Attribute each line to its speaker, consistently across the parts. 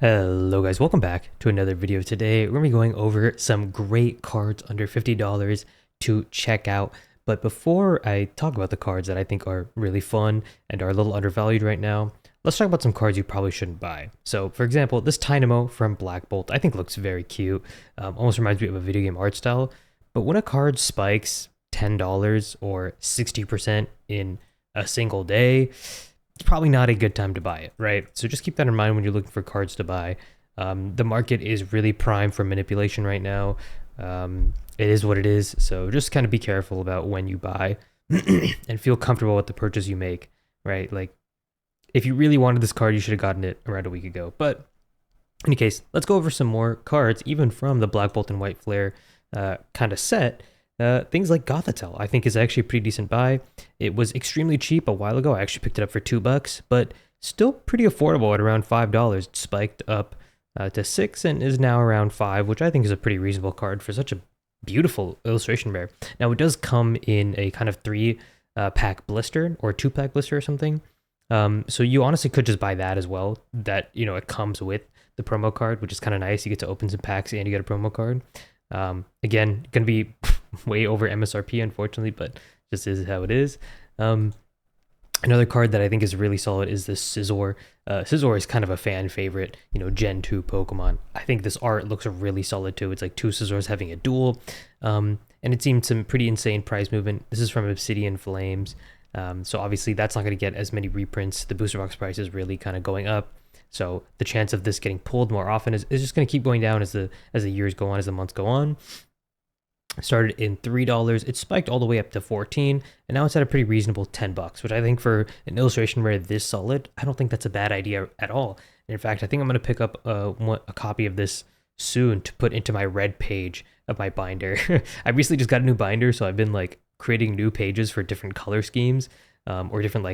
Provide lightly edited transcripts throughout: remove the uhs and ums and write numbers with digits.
Speaker 1: Hello guys, welcome back to another video. Today we're going to be going over some great cards under $50 to check out. But before I talk about the cards that I think are really fun and are a little undervalued right now, let's talk about some cards you probably shouldn't buy. So for example, this Dynamo from Black Bolt I think looks very cute. Almost reminds me of a video game art style. But when a card spikes $10 or 60% in a single day, it's probably not a good time to buy it, right? So just keep that in mind when you're looking for cards to buy. The market is really prime for manipulation right now. It is what it is, so just kind of be careful about when you buy and feel comfortable with the purchase you make, right? Like, if you really wanted this card, you should have gotten it around a week ago. But in any case, let's go over some more cards, even from the Black Bolt and White Flare kind of set. Things like Gothitelle, I think, is actually a pretty decent buy. It was extremely cheap a while ago. I actually picked it up for $2, but still pretty affordable at around $5. It spiked up to 6 and is now around 5, which I think is a pretty reasonable card for such a beautiful illustration rare. Now, it does come in a kind of 3-pack blister or 2-pack blister or something. So you honestly could just buy that as well. That, it comes with the promo card, which is kind of nice. You get to open some packs and you get a promo card. Again, going to be way over MSRP, unfortunately, but just is how it is. Another card that I think is really solid is this Scizor. Scizor is kind of a fan favorite, Gen 2 Pokemon. I think this art looks really solid too. It's like two Scizors having a duel, and it seemed some pretty insane price movement. This is from Obsidian Flames, so obviously that's not going to get as many reprints. The booster box price is really kind of going up. So the chance of this getting pulled more often is just going to keep going down as the years go on, as the months go on. It started in $3, it spiked all the way up to 14, and now it's at a pretty reasonable $10, which I think for an illustration rare this solid, I don't think that's a bad idea at all. And in fact, I think I'm going to pick up a copy of this soon to put into my red page of my binder. I recently just got a new binder, so I've been like creating new pages for different color schemes, or different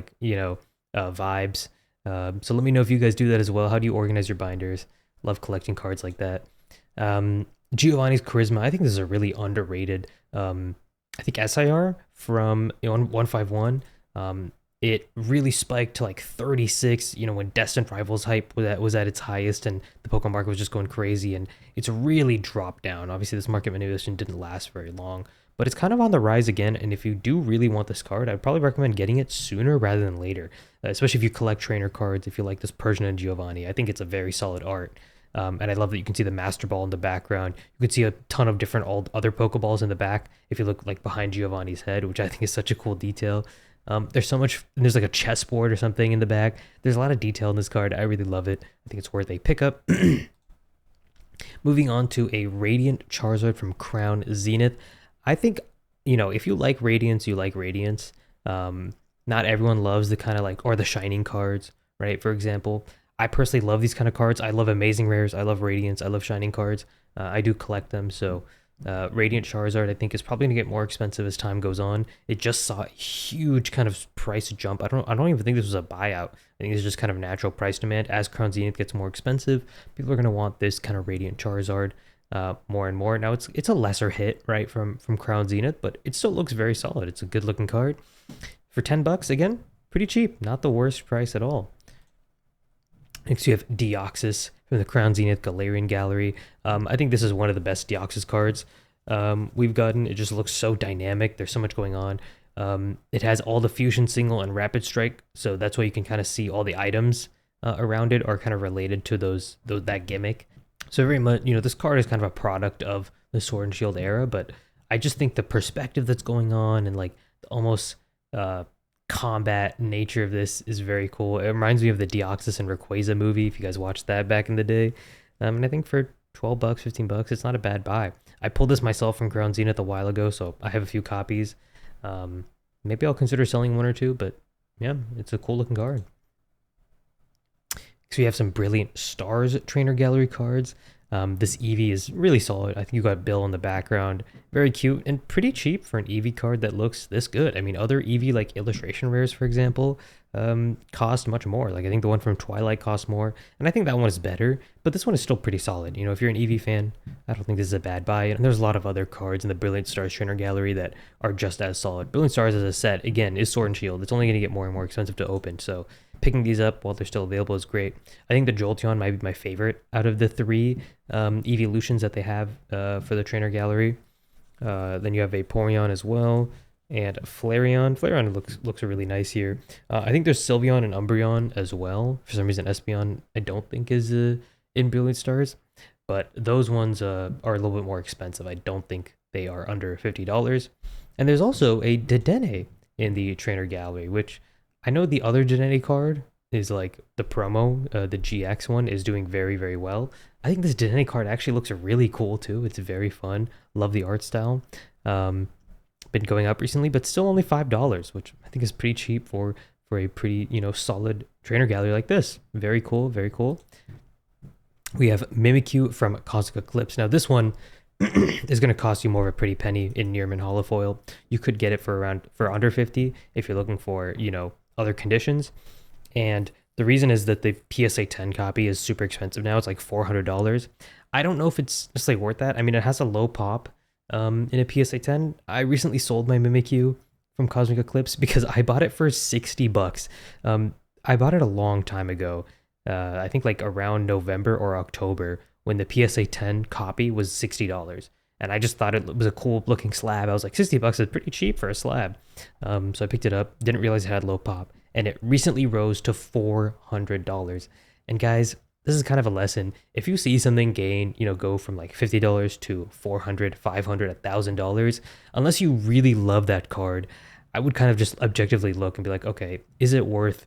Speaker 1: vibes. So let me know if you guys do that as well. How do you organize your binders? Love collecting cards like that. Giovanni's Charisma, I think this is a really underrated, I think SIR from 151. It really spiked to like 36, when Destined Rivals hype was at its highest and the Pokemon market was just going crazy, and it's really dropped down. Obviously, this market manipulation didn't last very long, but it's kind of on the rise again, and if you do really want this card, I'd probably recommend getting it sooner rather than later, especially if you collect trainer cards, if you like this Persian and Giovanni. I think it's a very solid art. And I love that you can see the Master Ball in the background. You can see a ton of different other Pokeballs in the back if you look like behind Giovanni's head, which I think is such a cool detail. There's so much, there's like a chessboard or something in the back. There's a lot of detail in this card. I really love it. I think it's worth a pickup. Moving on to a Radiant Charizard from Crown Zenith. I think, if you like Radiance, you like Radiance. Not everyone loves the kind of or the Shining cards, right? For example, I personally love these kind of cards. I love Amazing Rares. I love Radiance. I love Shining cards. I do collect them. So Radiant Charizard, I think, is probably going to get more expensive as time goes on. It just saw a huge kind of price jump. I don't even think this was a buyout. I think it's just kind of natural price demand. As Crown Zenith gets more expensive, people are going to want this kind of Radiant Charizard more and more. Now it's a lesser hit, right, from Crown Zenith, but it still looks very solid. It's a good looking card. For $10, again, pretty cheap. Not the worst price at all. Next, you have Deoxys from the Crown Zenith Galarian Gallery. I think this is one of the best Deoxys cards we've gotten. It just looks so dynamic. There's so much going on. It has all the Fusion Single and Rapid Strike, so that's why you can kind of see all the items around it are kind of related to that gimmick. So very much, this card is kind of a product of the Sword and Shield era, but I just think the perspective that's going on and the almost combat nature of this is very cool. It reminds me of the Deoxys and Rayquaza movie, if you guys watched that back in the day. And I think for $12, $15, it's not a bad buy. I pulled this myself from Crown Zenith a while ago, so I have a few copies. Maybe I'll consider selling one or two, but yeah, it's a cool looking card. So we have some Brilliant Stars Trainer Gallery cards. This Eevee is really solid. I think you got Bill in the background. Very cute and pretty cheap for an Eevee card that looks this good. I mean, other Eevee illustration rares, for example, cost much more. I think the one from Twilight costs more, and I think that one is better, but this one is still pretty solid. If you're an Eevee fan, I don't think this is a bad buy. And there's a lot of other cards in the Brilliant Stars Trainer Gallery that are just as solid. Brilliant Stars as a set, again, is Sword and Shield. It's only going to get more and more expensive to open, so picking these up while they're still available is great. I think the Jolteon might be my favorite out of the three evolutions that they have for the trainer gallery. Then you have Vaporeon as well, and Flareon. Flareon looks really nice here. I think there's Sylveon and Umbreon as well. For some reason, Espeon I don't think is in Brilliant Stars, but those ones are a little bit more expensive. I don't think they are under $50. And there's also a Dedenne in the trainer gallery, which I know the other Dedenne card is like the promo, the GX one is doing very, very well. I think this Dedenne card actually looks really cool too. It's very fun. Love the art style. Been going up recently, but still only $5, which I think is pretty cheap for a pretty, solid trainer gallery like this. Very cool, very cool. We have Mimikyu from Cosmic Eclipse. Now this one is going to cost you more of a pretty penny in Nearman holofoil. You could get it for under 50 if you're looking for, other conditions. And the reason is that the PSA 10 copy is super expensive now. It's like $400. I don't know if it's just like worth that. I mean, it has a low pop in a PSA 10. I recently sold my Mimikyu from Cosmic Eclipse because I bought it for $60. I bought it a long time ago. I think like around November or October when the PSA 10 copy was $60. And I just thought it was a cool looking slab. I was like, $60 is pretty cheap for a slab. So I picked it up, didn't realize it had low pop, and it recently rose to $400. And guys, this is kind of a lesson. If you see something go from like $50 to $400, $500, $1,000, unless you really love that card, I would kind of just objectively look and be like, okay, is it worth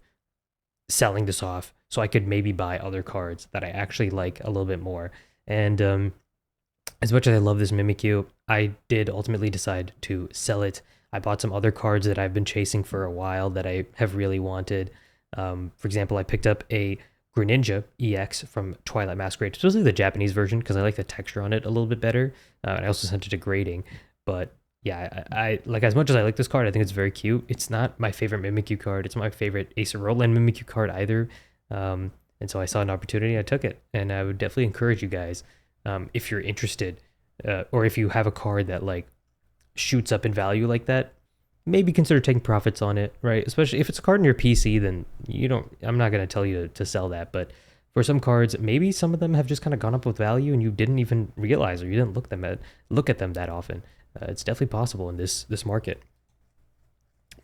Speaker 1: selling this off so I could maybe buy other cards that I actually like a little bit more? And as much as I love this Mimikyu, I did ultimately decide to sell it. I bought some other cards that I've been chasing for a while that I have really wanted. For example, I picked up a Greninja EX from Twilight Masquerade, especially the Japanese version because I like the texture on it a little bit better. And I also sent it to grading. But yeah, I like, as much as I like this card, I think it's very cute. It's not my favorite Mimikyu card. It's not my favorite Acerola Mimikyu card either. And so I saw an opportunity, I took it. And I would definitely encourage you guys, if you're interested, or if you have a card that like shoots up in value like that, maybe consider taking profits on it, right? Especially if it's a card in your PC, then I'm not going to tell you to sell that. But for some cards, maybe some of them have just kind of gone up with value and you didn't even realize, or you didn't look at them that often. It's definitely possible in this market.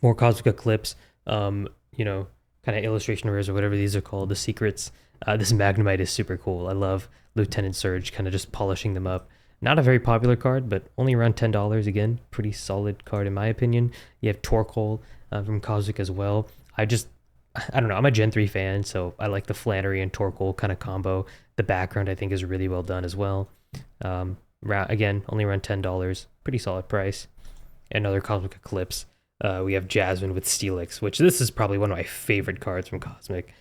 Speaker 1: More Cosmic Eclipse, kind of illustration rares or whatever these are called, the secrets. This Magnemite is super cool. I love Lieutenant Surge, kind of just polishing them up. Not a very popular card, but only around $10. Again, pretty solid card in my opinion. You have Torkoal from Cosmic as well. I don't know. I'm a Gen 3 fan, so I like the Flannery and Torkoal kind of combo. The background I think is really well done as well. Again, only around $10. Pretty solid price. Another Cosmic Eclipse. We have Jasmine with Steelix, which this is probably one of my favorite cards from Cosmic.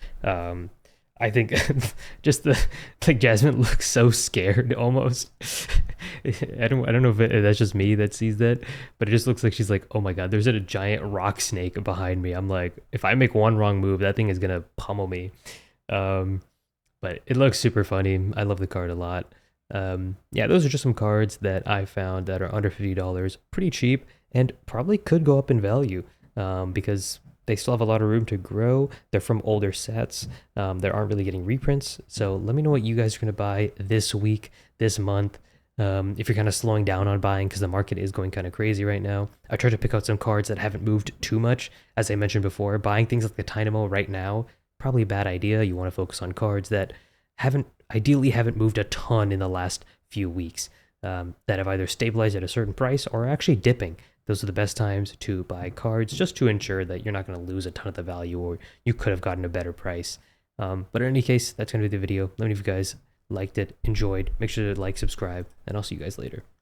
Speaker 1: I think just Jasmine looks so scared almost. I don't know if that's just me that sees that, but it just looks like she's like, oh my god, there's a giant rock snake behind me. I'm like, if I make one wrong move, that thing is gonna pummel me. But it looks super funny. I love the card a lot. Yeah, those are just some cards that I found that are under $50, pretty cheap, and probably could go up in value because they still have a lot of room to grow. They're from older sets that aren't really getting reprints. So let me know what you guys are going to buy this week, this month. If you're kind of slowing down on buying because the market is going kind of crazy right now. I tried to pick out some cards that haven't moved too much. As I mentioned before, buying things like the Dynamo right now, probably a bad idea. You want to focus on cards that ideally haven't moved a ton in the last few weeks, that have either stabilized at a certain price or are actually dipping. Those are the best times to buy cards, just to ensure that you're not going to lose a ton of the value or you could have gotten a better price. But in any case, that's going to be the video. Let me know if you guys liked it, enjoyed. Make sure to like, subscribe, and I'll see you guys later.